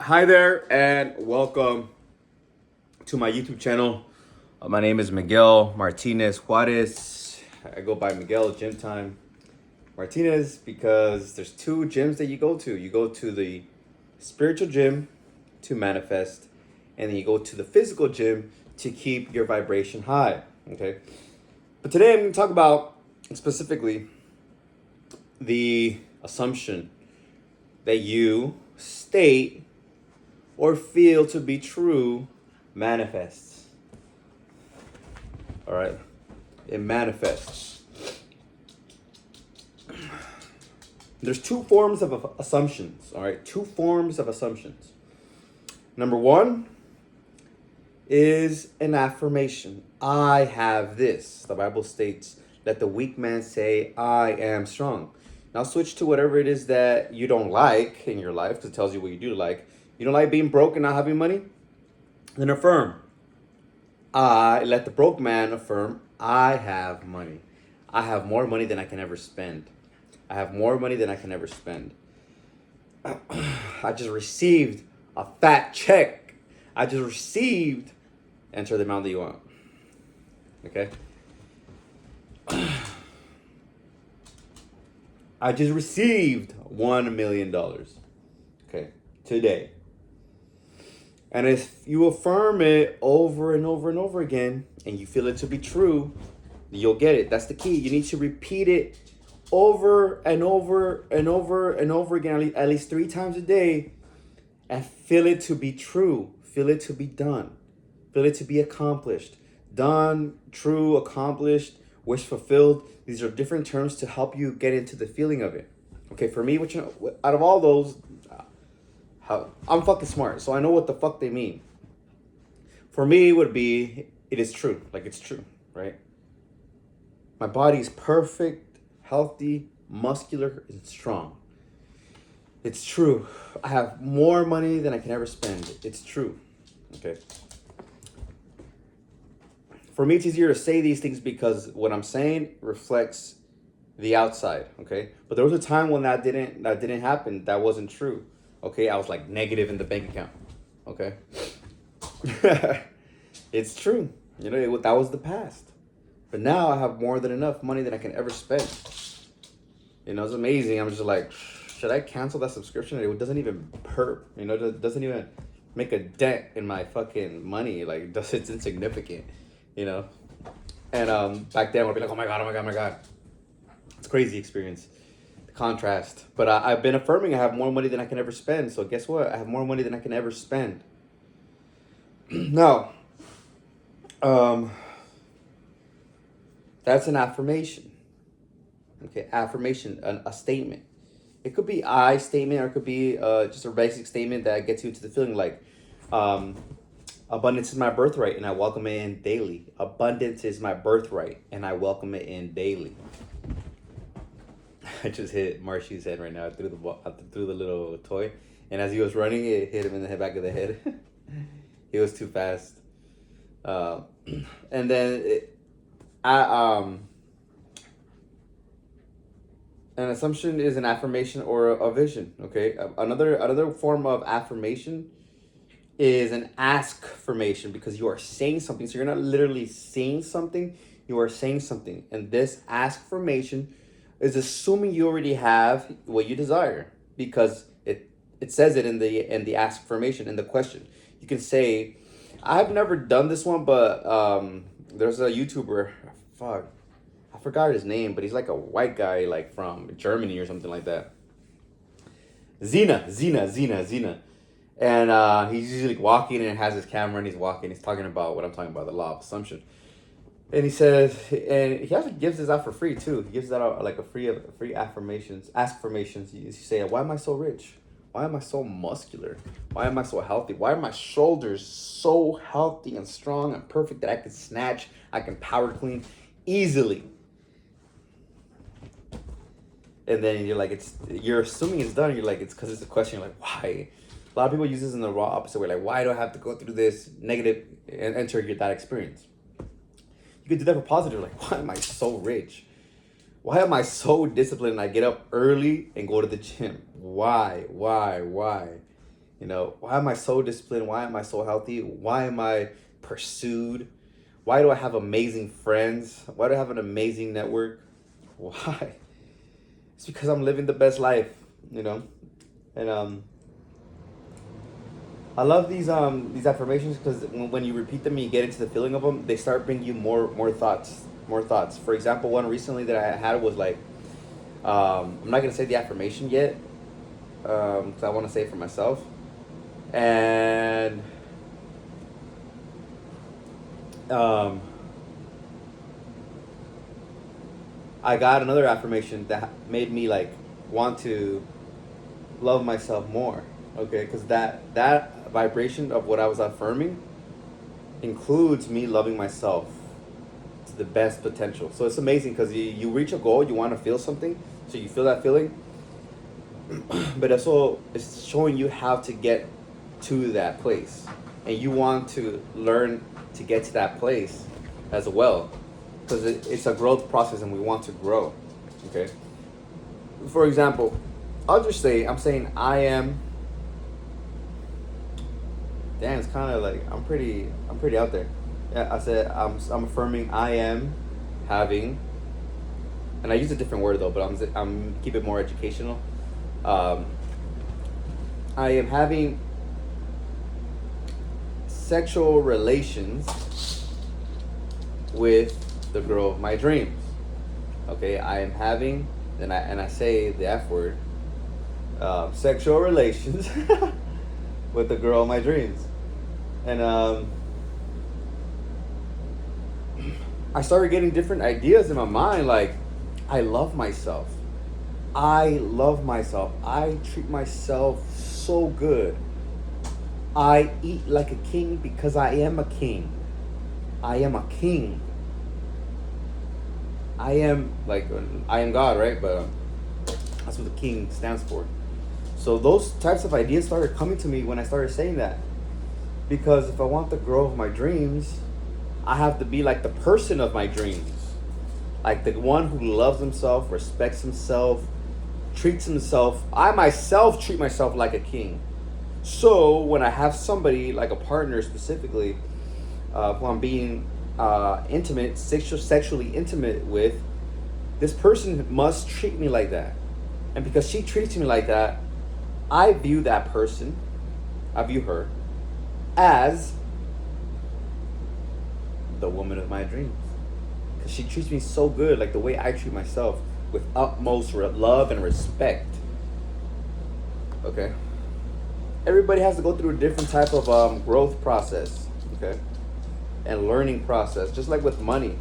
Hi there, and welcome to my YouTube channel. My name is Miguel Martinez Juarez. I go by Miguel Gym Time Martinez because there's two gyms that you go to. You go to the spiritual gym to manifest, and then you go to the physical gym to keep your vibration high. Okay, but today I'm going to talk about specifically the assumption that you state or feel to be true manifests. All right, it manifests. There's two forms of assumptions. All right, two forms of assumptions. Number one is an affirmation. I have this. The Bible states, let the weak man say, I am strong. Now switch to whatever it is that you don't like in your life, because it tells you what you do like. You don't like being broke and not having money? Then affirm. Let the broke man affirm, I have money. I have more money than I can ever spend. I have more money than I can ever spend. I just received a fat check. I just received, enter the amount that you want. Okay? I just received $1 million. Okay? Today. And if you affirm it over and over and over again, and you feel it to be true, you'll get it. That's the key. You need to repeat it over and over and over and over again, at least 3 times a day, and feel it to be true. Feel it to be done. Feel it to be accomplished. Done, true, accomplished, wish fulfilled. These are different terms to help you get into the feeling of it. Okay, for me, out of all those, I'm fucking smart, so I know what the fuck they mean. For me, it would be, it is true. Like, it's true, right? My body's perfect, healthy, muscular, and strong. It's true. I have more money than I can ever spend. It's true. Okay. For me, it's easier to say these things because what I'm saying reflects the outside. Okay. But there was a time when that didn't happen. That wasn't true. Okay. I was like negative in the bank account. Okay. It's true. That was the past. But now I have more than enough money than I can ever spend. It's amazing. I'm just like, should I cancel that subscription? It doesn't even hurt. It doesn't even make a dent in my fucking money. Like, it's insignificant. And back then I'd be like, oh my god, oh my god, oh my god. It's a crazy experience. The contrast. But I've been affirming I have more money than I can ever spend. So guess what? I have more money than I can ever spend. Now, that's an affirmation. Okay, affirmation, a statement. It could be I statement, or it could be just a basic statement that gets you to the feeling like, abundance is my birthright and I welcome it in daily. Abundance is my birthright and I welcome it in daily. I just hit Marshy's head right now. I threw the little toy, and as he was running, it hit him in the back of the head. He was too fast. And then an assumption is an affirmation or a vision. Okay, another form of affirmation is an ask formation, because you are saying something. So you're not literally saying something, you are saying something. And this ask formation is assuming you already have what you desire, because it says it in the ask formation, in the question. You can say, I've never done this one, but there's a YouTuber, fuck, I forgot his name, but he's like a white guy, like from Germany or something like that. Zena. And he's usually walking and has his camera and he's walking. He's talking about what I'm talking about, the law of assumption. And he says, and he actually gives this out for free too. He gives that out like a free affirmations, affirmations. You say, why am I so rich? Why am I so muscular? Why am I so healthy? Why are my shoulders so healthy and strong and perfect that I can snatch, I can power clean easily? And then you're assuming it's done. You're like, it's because it's a question. You're like, why? A lot of people use this in the raw opposite way. Like, why do I have to go through this negative and enter that experience? You could do that for positive. Like, why am I so rich? Why am I so disciplined? I get up early and go to the gym. Why? You know, why am I so disciplined? Why am I so healthy? Why am I pursued? Why do I have amazing friends? Why do I have an amazing network? Why? It's because I'm living the best life, you know? And I love these affirmations because when you repeat them and you get into the feeling of them, they start bringing you more thoughts, more thoughts. For example, one recently that I had was like, I'm not gonna say the affirmation yet, because I want to say it for myself, and um, I got another affirmation that made me like want to love myself more. Okay, because that vibration of what I was affirming includes me loving myself to the best potential. So it's amazing because you reach a goal, you want to feel something, so you feel that feeling, but also it's showing you how to get to that place, and you want to learn to get to that place as well, because it's a growth process and we want to grow. Okay, for example, I'll just say I'm saying I am. Damn, it's kind of like I'm pretty out there. Yeah, I said I'm affirming I am having, and I use a different word though, but I'm keep it more educational. Um, I am having sexual relations with the girl of my dreams. Okay, I am having, and I say the F word, sexual relations with the girl of my dreams, and I started getting different ideas in my mind. Like, I love myself. I love myself. I treat myself so good. I eat like a king because I am a king. I am a king. I am God, right? But that's what the king stands for. So those types of ideas started coming to me when I started saying that. Because if I want the girl of my dreams, I have to be like the person of my dreams. Like the one who loves himself, respects himself, treats himself. I myself treat myself like a king. So when I have somebody, like a partner specifically, who I'm being sexually intimate with, this person must treat me like that. And because she treats me like that, I view that person, I view her, as the woman of my dreams. Because she treats me so good, like the way I treat myself, with utmost love and respect. Okay? Everybody has to go through a different type of growth process, okay? And learning process, just like with money.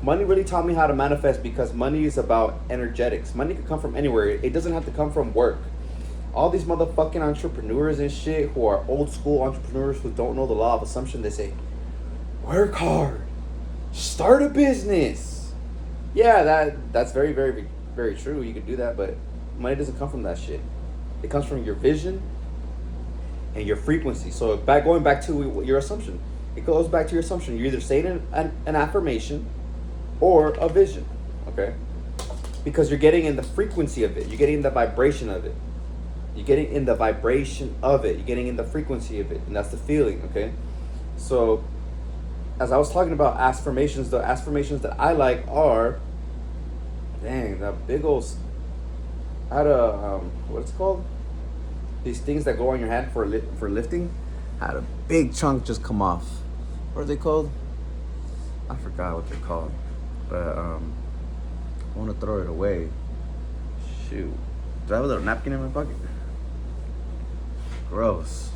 Money really taught me how to manifest because money is about energetics. Money can come from anywhere. It doesn't have to come from work. All these motherfucking entrepreneurs and shit who are old school entrepreneurs who don't know the law of assumption, they say, work hard, start a business. Yeah, that's very, very, very true. You can do that, but money doesn't come from that shit. It comes from your vision and your frequency. So going back to your assumption, it goes back to your assumption. You're either saying an affirmation or a vision, okay? Because you're getting in the frequency of it. You're getting in the vibration of it. You're getting in the vibration of it. You're getting in the frequency of it. And that's the feeling, okay? So as I was talking about affirmations, the affirmations that I like are, dang, that big old, I had a, what's it called? These things that go on your hand for lifting. I had a big chunk just come off. What are they called? I forgot what they're called. But I want to throw it away. Shoot. Do I have a little napkin in my pocket? Gross.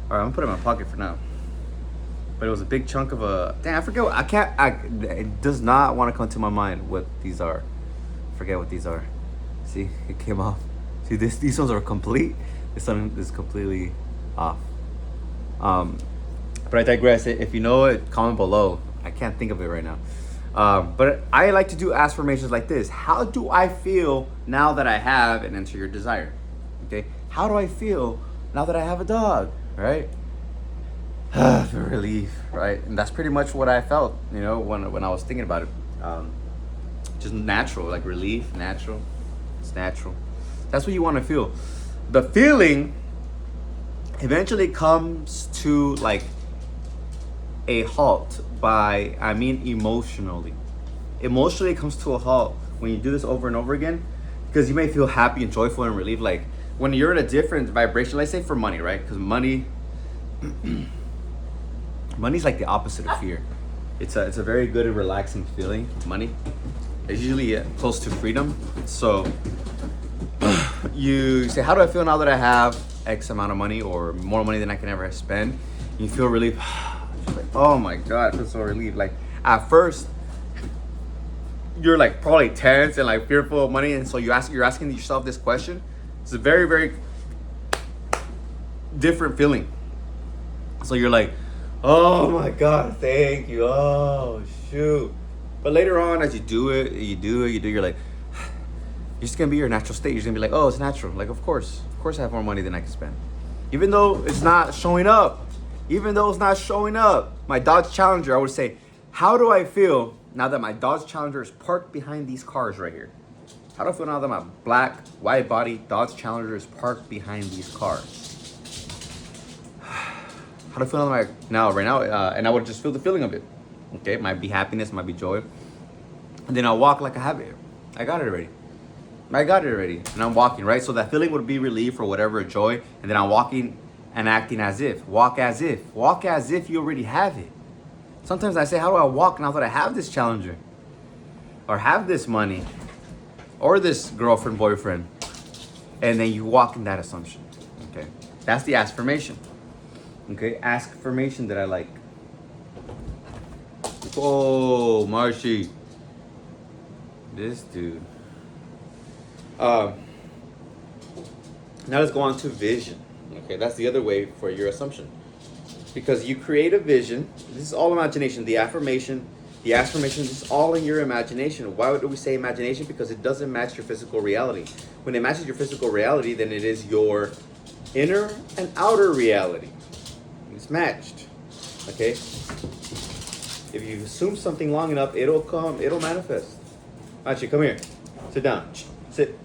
Alright, I'm gonna put it in my pocket for now. But it was a big chunk of I forget it does not want to come to my mind what these are. Forget what these are. See, it came off. See, these ones are complete. This one is completely off. But I digress. If you know it, comment below. I can't think of it right now. But I like to do affirmations like this. How do I feel now that I have an enter your desire? Okay. How do I feel now that I have a dog? Right. The relief, right? And that's pretty much what I felt, you know, when I was thinking about it. Just natural, like relief, natural. It's natural. That's what you want to feel. The feeling eventually comes to like a halt by, I mean emotionally. Emotionally it comes to a halt when you do this over and over again, because you may feel happy and joyful and relieved. Like when you're in a different vibration, let's say for money, right? Because money's like the opposite of fear. It's a very good and relaxing feeling. Money is usually close to freedom. So you say, how do I feel now that I have X amount of money or more money than I can ever spend? You feel relief. Like, oh my God, I feel so relieved. Like at first, you're like probably tense and like fearful of money, and so you're asking yourself this question. It's a very, very different feeling. So you're like, oh my God, thank you. Oh shoot. But later on, as you do it, you're like, you're just gonna be your natural state. You're just gonna be like, oh, it's natural. Like, of course I have more money than I can spend. Even though it's not showing up. My Dodge Challenger, I would say, how do I feel now that my Dodge Challenger is parked behind these cars right here? How do I feel now that my black, wide body Dodge Challenger is parked behind these cars? How do I feel right now? And I would just feel the feeling of it. Okay, it might be happiness, it might be joy. And then I'll walk like I have it. I got it already. And I'm walking, right? So that feeling would be relief or whatever, joy. And then I'm walking and acting as if. Walk as if you already have it. Sometimes I say, how do I walk now that I have this Challenger? Or have this money? Or this girlfriend, boyfriend? And then you walk in that assumption. Okay? That's the affirmation. Okay? Affirmation that I like. Oh, Marshy. This dude. Now let's go on to vision. Okay, that's the other way for your assumption. Because you create a vision. This is all imagination. The affirmation is all in your imagination. Why do we say imagination? Because it doesn't match your physical reality. When it matches your physical reality, then it is your inner and outer reality. It's matched. Okay? If you assume something long enough, it'll manifest. Actually, come here. Sit down. Sit.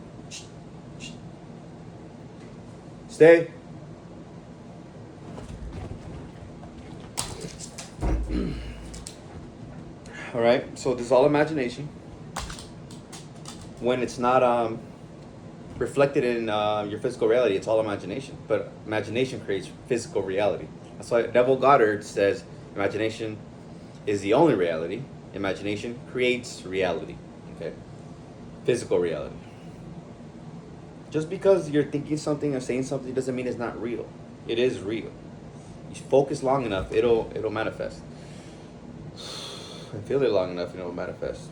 Stay. All right, so this is all imagination. When it's not reflected in your physical reality, it's all imagination. But imagination creates physical reality. That's why Neville Goddard says imagination is the only reality. Imagination creates reality. Okay, physical reality. Just because you're thinking something or saying something doesn't mean it's not real. It is real. You focus long enough, it'll manifest. And feel it long enough, it'll manifest.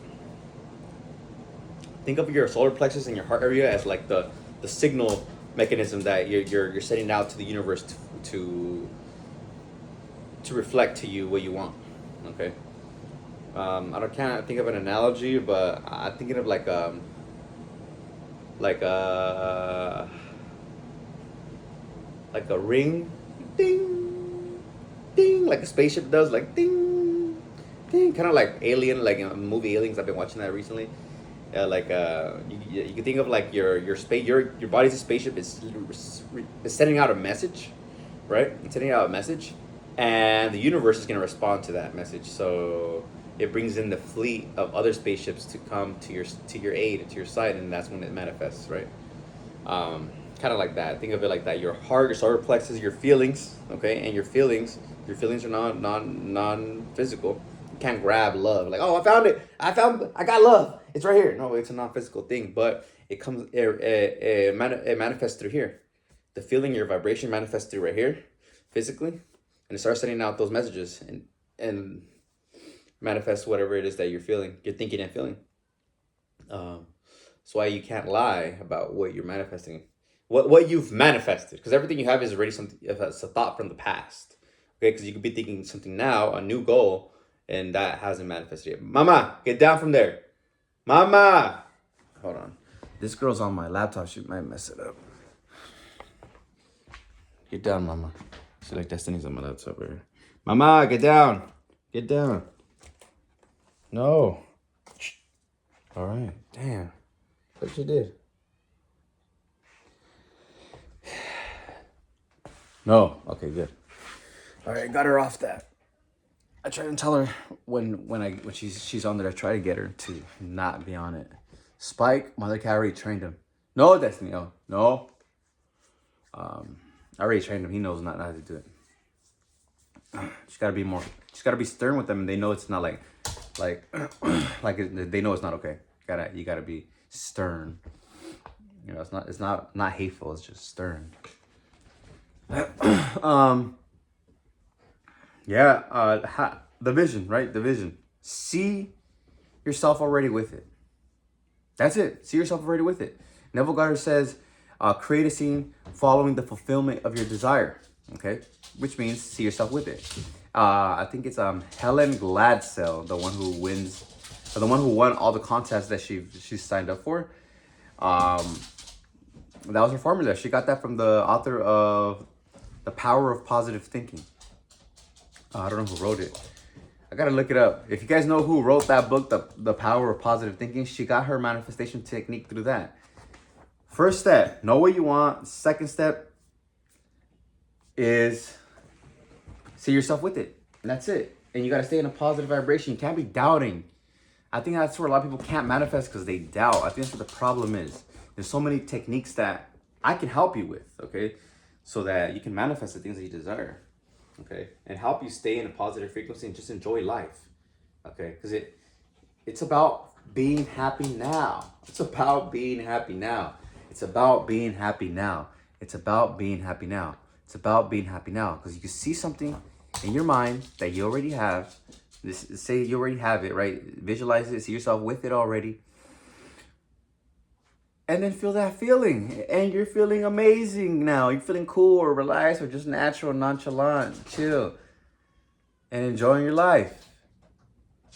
Think of your solar plexus and your heart area as like the signal mechanism that you're sending out to the universe to reflect to you what you want. Okay. Can't think of an analogy, but I'm thinking of like a ring, ding, ding, like a spaceship does, like ding, ding, kind of like Alien, like in the movie Aliens. I've been watching that recently. You can think of like your space, your body's a spaceship. It's sending out a message, right? It's sending out a message, and the universe is gonna respond to that message. So it brings in the fleet of other spaceships to come to your aid, to your side, and that's when it manifests, right? Kind of like that. Think of it like that. Your heart, your solar plexus, your feelings, okay, and your feelings are non-physical. You can't grab love like, oh, I found it. I got love. It's right here. No, it's a non-physical thing, but it manifests through here. The feeling, your vibration manifests through right here, physically, and it starts sending out those messages and manifest whatever it is that you're feeling, you're thinking and feeling. That's why you can't lie about what you're manifesting, what you've manifested, because everything you have is already something. It's a thought from the past. Okay, because you could be thinking something now, a new goal, and that hasn't manifested yet. Mama, get down from there. Mama, hold on. This girl's on my laptop. She might mess it up. Get down, Mama. She like Destiny's on my laptop right here. Mama, get down. Get down. No. All right. Damn. What you did? No. Okay, good. All right, got her off that. I try to tell her when she's on there. I try to get her to not be on it. Spike, Mother Cat already trained him. No, Destiny. Oh no. I already trained him. He knows not how to do it. She's gotta be more. She's gotta be stern with them, and they know it's not like, they know it's not okay. You gotta be stern. You know, it's not hateful. It's just stern. Yeah. The vision, right? The vision. See yourself already with it. That's it. See yourself already with it. Neville Goddard says, create a scene following the fulfillment of your desire. Okay, which means see yourself with it. I think it's Helen Gladsell, the one who wins, the one who won all the contests that she signed up for. That was her formula. She got that from the author of The Power of Positive Thinking. I don't know who wrote it. I gotta look it up. If you guys know who wrote that book, The Power of Positive Thinking, she got her manifestation technique through that. First step, know what you want. Second step is see yourself with it. And that's it. And you gotta stay in a positive vibration. You can't be doubting. I think that's where a lot of people can't manifest because they doubt. I think that's what the problem is. There's so many techniques that I can help you with, okay? So that you can manifest the things that you desire. Okay, and help you stay in a positive frequency and just enjoy life. Okay, because it's about being happy now. It's about being happy now. It's about being happy now. It's about being happy now. It's about being happy now. Because you can see something in your mind that you already have. Say you already have it, right? Visualize it, see yourself with it already. And then feel that feeling. And you're feeling amazing now. You're feeling cool or relaxed or just natural, nonchalant, chill. And enjoying your life.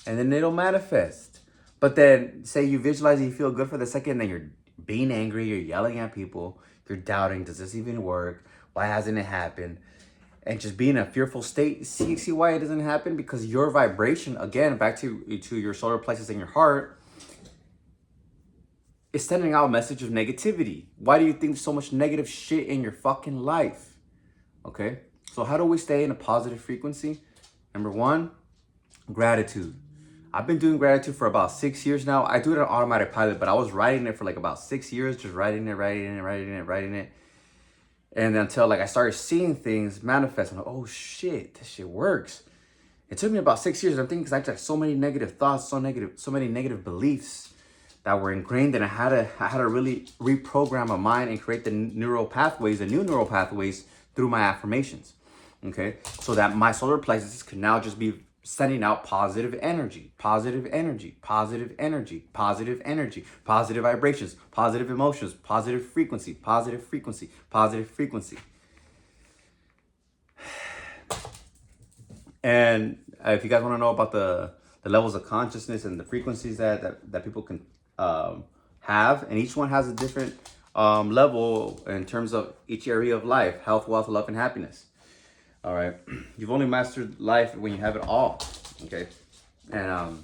And then it'll manifest. But then say you visualize and you feel good for the second, then you're being angry, you're yelling at people, you're doubting, does this even work? Why hasn't it happened? And just be in a fearful state. See why it doesn't happen? Because your vibration, again, back to your solar plexus in your heart, is sending out a message of negativity. Why do you think so much negative shit in your fucking life? Okay? So how do we stay in a positive frequency? Number one, gratitude. I've been doing gratitude for about 6 years now. I do it on automatic pilot, but I was writing it for like about 6 years, just writing it. And until like I started seeing things manifest, I'm like, oh shit, this shit works. It took me about 6 years. I'm thinking because I had so many negative thoughts, so many negative beliefs that were ingrained, and I had to really reprogram my mind and create the new neural pathways through my affirmations. Okay, so that my solar plexus could now just be sending out positive energy, positive vibrations, positive emotions, positive frequency. And if you guys want to know about the levels of consciousness and the frequencies that people can have, and each one has a different level in terms of each area of life: health, wealth, love, and happiness. All right, you've only mastered life when you have it all. Okay, and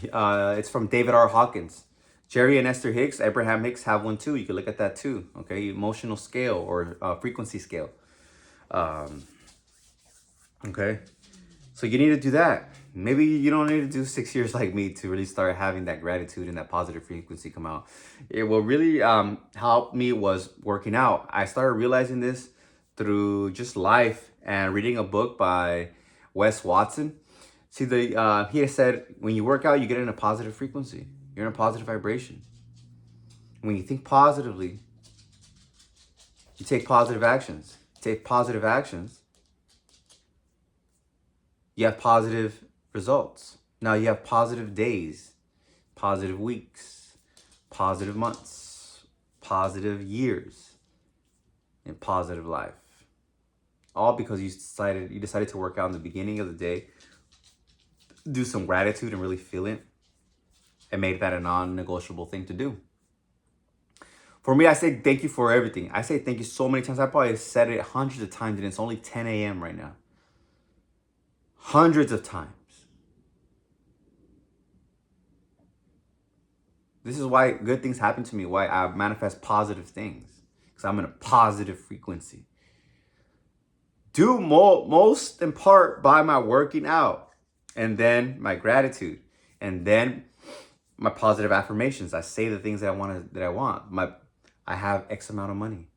it's from David R. Hawkins. Jerry and Esther Hicks, Abraham Hicks have one too. You can look at that too. Okay, emotional scale or frequency scale. Okay, so you need to do that. Maybe you don't need to do 6 years like me to really start having that gratitude and that positive frequency come out. It will really help me was working out. I started realizing this through just life and reading a book by Wes Watson. See, he said when you work out, you get in a positive frequency. You're in a positive vibration. When you think positively, you take positive actions. Take positive actions, you have positive results. Now you have positive days, positive weeks, positive months, positive years, and positive life. All because you decided to work out in the beginning of the day, do some gratitude and really feel it, and made that a non-negotiable thing to do. For me, I say thank you for everything. I say thank you so many times. I probably said it hundreds of times, and it's only 10 a.m. right now. Hundreds of times. This is why good things happen to me, why I manifest positive things. because I'm in a positive frequency. Do most in part by my working out, and then my gratitude, and then my positive affirmations. I say the things that I want. I have X amount of money.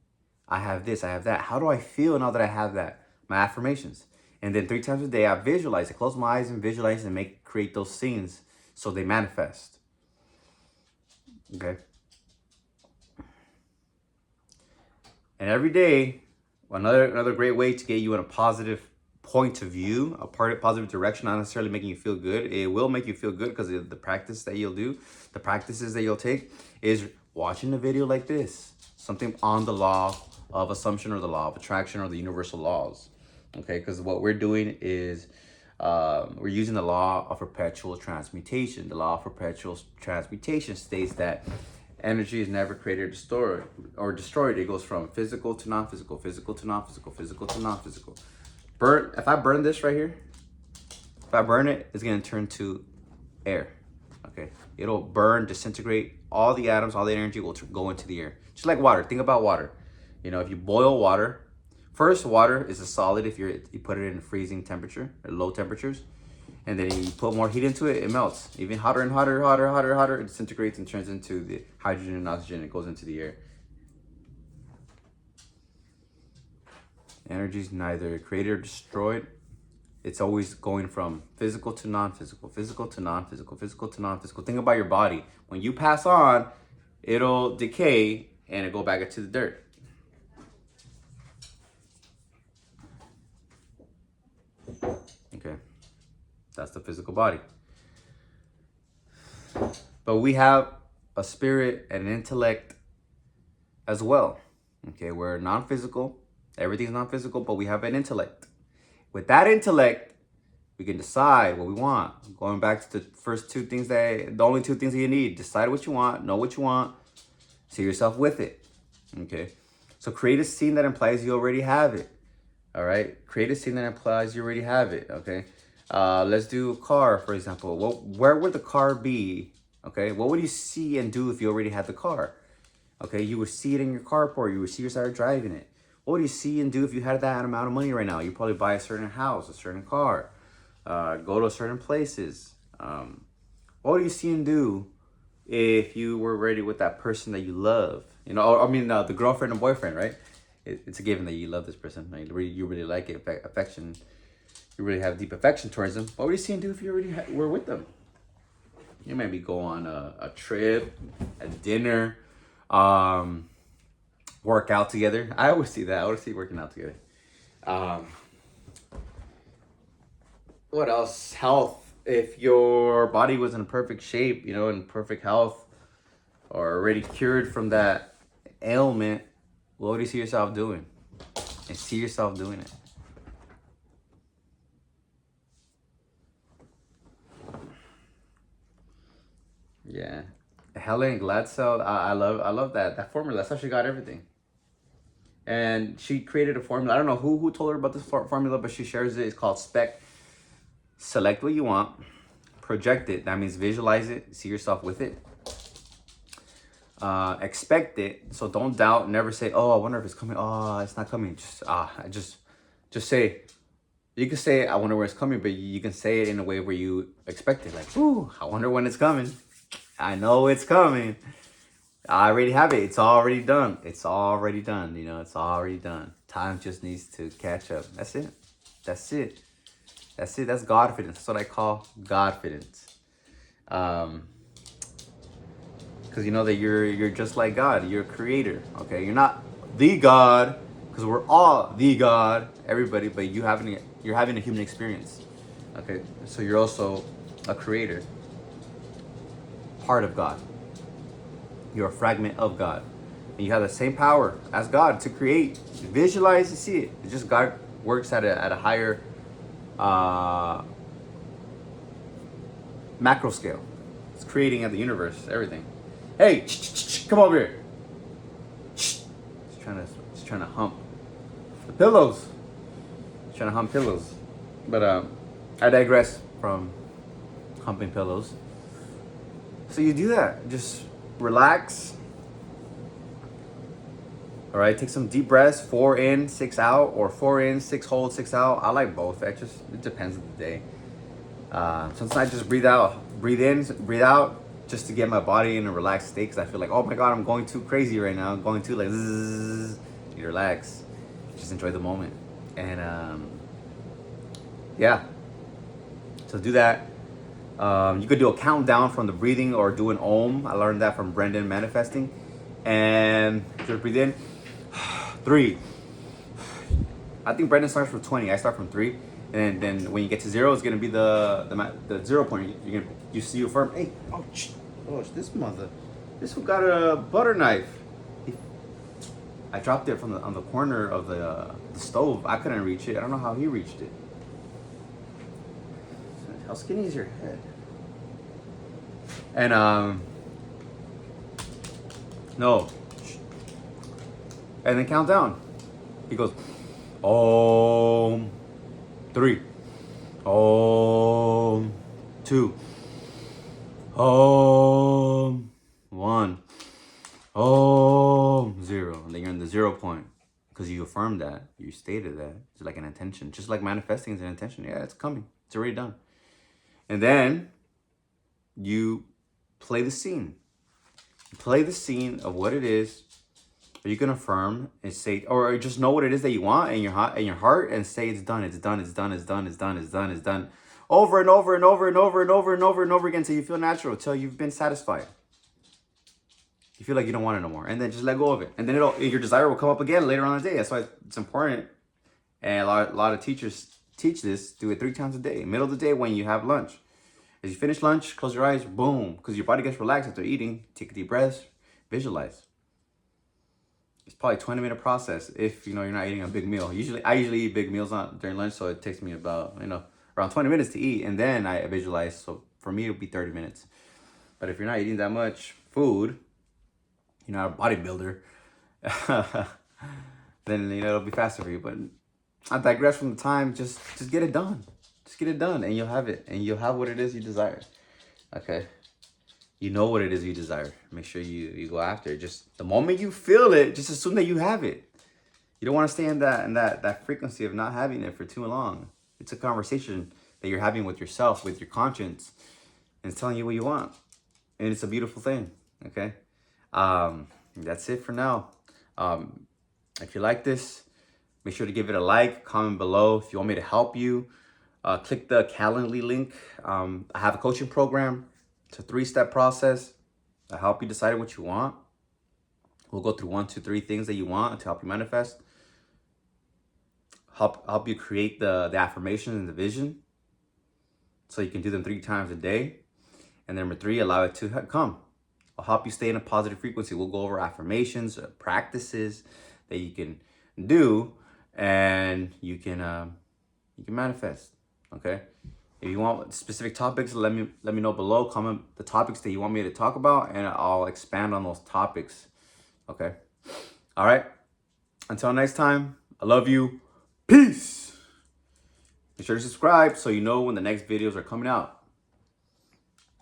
I have this, I have that. How do I feel now that I have that? My affirmations. And then 3 times a day, I visualize. I close my eyes and visualize and create those scenes so they manifest. Okay. And every day, another great way to get you in a positive point of view, a positive direction, not necessarily making you feel good. It will make you feel good because of the practice that you'll do, the practices that you'll take, is watching a video like this. Something on the law of assumption or the law of attraction or the universal laws. Okay, because what we're doing is we're using the law of perpetual transmutation. The law of perpetual transmutation states that energy is never created or destroyed. It goes from physical to non-physical, physical to non-physical, physical to non-physical. If I burn this right here, if I burn it, it's gonna turn to air. Okay, it'll burn, disintegrate. All the atoms, all the energy will go into the air. Just like water. Think about water. You know, if you boil water, first water is a solid if you put it in freezing temperature or low temperatures, and then you put more heat into it, it melts. Even hotter and hotter, it disintegrates and turns into the hydrogen and oxygen. It goes into the air. Energy is neither created or destroyed. It's always going from physical to non-physical, physical to non-physical, physical to non-physical. Think about your body. When you pass on, it'll decay and it'll go back into the dirt. Okay, that's the physical body. But we have a spirit and an intellect as well. Okay, we're non-physical. Everything's non-physical, but we have an intellect. With that intellect, we can decide what we want. Going back to the only two things that you need. Decide what you want, know what you want, see yourself with it. Okay, so create a scene that implies you already have it. All right, create a scene that implies you already have it. Okay, let's do a car, for example. Where would the car be? Okay, what would you see and do if you already had the car? Okay, you would see it in your carport. You would see yourself driving it. What would you see and do if you had that amount of money right now? You probably buy a certain house, a certain car, go to certain places. What would you see and do if you were ready with that person that you love? You know, the girlfriend and boyfriend, right? It's a given that you love this person. Like, you really like it, affection. You really have deep affection towards them. What would you see and do if you already were with them? You maybe go on a trip, a dinner, work out together. I always see that. I always see working out together. What else? Health. If your body was in perfect shape, you know, in perfect health, or already cured from that ailment, what would you see yourself doing? And see yourself doing it. Yeah. Helen Gladstone, I love that formula. That's how she got everything. And she created a formula. I don't know who told her about this formula, but she shares it. It's called SPEC. Select what you want, project it. That means visualize it, see yourself with it. Expect it. So don't doubt. Never say, "Oh, I wonder if it's coming." Oh, it's not coming. Just say. You can say, "I wonder where it's coming," but you can say it in a way where you expect it. Like, "Ooh, I wonder when it's coming. I know it's coming. I already have it. It's already done. It's already done. You know, it's already done. Time just needs to catch up." That's it. That's it. That's it. That's Godfidence. That's what I call Godfidence. Because you know that you're just like God. You're a creator. Okay, you're not the God, because we're all the God, everybody. But you're having a human experience. Okay, so you're also a creator, part of God. You're a fragment of God, and you have the same power as God to create, visualize, and see it. It's just God works at a higher macro scale. It's creating at the universe, everything. Hey, come over here. He's trying to hump the pillows. He's trying to hump pillows. But I digress from humping pillows. So you do that. Just relax. All right, take some deep breaths, 4 in, 6 out, or 4 in, 6 hold, 6 out. I like both. It depends on the day. Sometimes I just breathe in, breathe out, just to get my body in a relaxed state. Because I feel like, oh my god, I'm going too crazy right now. I'm going too like zzz. You relax, just enjoy the moment, and yeah. So do that. You could do a countdown from the breathing or do an Om. I learned that from Brendan Manifesting. And just breathe in. 3. I think Brendan starts from 20. I start from 3. And then when you get to 0, it's gonna be the 0 point. You see your firm. Hey, oh, this mother, this one got a butter knife. I dropped it from on the corner of the stove. I couldn't reach it. I don't know how he reached it. How skinny is your head? And no. And then count down. He goes, Om 3, Om 2, Om 1, Om 0. And then you're in the 0 point. Because you affirmed that. You stated that. It's like an intention. Just like manifesting is an intention. Yeah, it's coming. It's already done. And then you play the scene. Play the scene of what it is. Or you can affirm and say, or just know what it is that you want in your heart, and say it's done, it's done, it's done, it's done, it's done, it's done, it's done, over and over and over and over and over and over and over again until you feel natural, until you've been satisfied. You feel like you don't want it no more, and then just let go of it, and then your desire will come up again later on in the day. That's why it's important, and a lot of teachers teach this. Do it 3 times a day. Middle of the day when you have lunch. As you finish lunch, close your eyes, boom, because your body gets relaxed after eating. Take a deep breath, visualize. It's probably a 20-minute process if you're not eating a big meal. I usually eat big meals during lunch, so it takes me about around 20 minutes to eat, and then I visualize. So for me, it'll be 30 minutes. But if you're not eating that much food, you're not a bodybuilder, then it'll be faster for you. But I digress from the time. Just get it done. Just get it done, and you'll have it, and you'll have what it is you desire. Okay. You know what it is you desire. Make sure you go after it. Just the moment you feel it, just assume that you have it. You don't want to stay in that frequency of not having it for too long. It's a conversation that you're having with yourself, with your conscience, and it's telling you what you want. And it's a beautiful thing. Okay? That's it for now. If you like this, make sure to give it a like, comment below. If you want me to help you, click the Calendly link. I have a coaching program. It's a 3-step process. I help you decide what you want. We'll go through 1, 2, 3 things that you want to help you manifest. Help you create the affirmation and the vision, so you can do them 3 times a day. And number 3, allow it to come. I'll help you stay in a positive frequency. We'll go over affirmations, practices that you can do, and you can manifest. Okay. If you want specific topics, let me know below. Comment the topics that you want me to talk about, and I'll expand on those topics. Okay. All right. Until next time, I love you. Peace. Be sure to subscribe so you know when the next videos are coming out.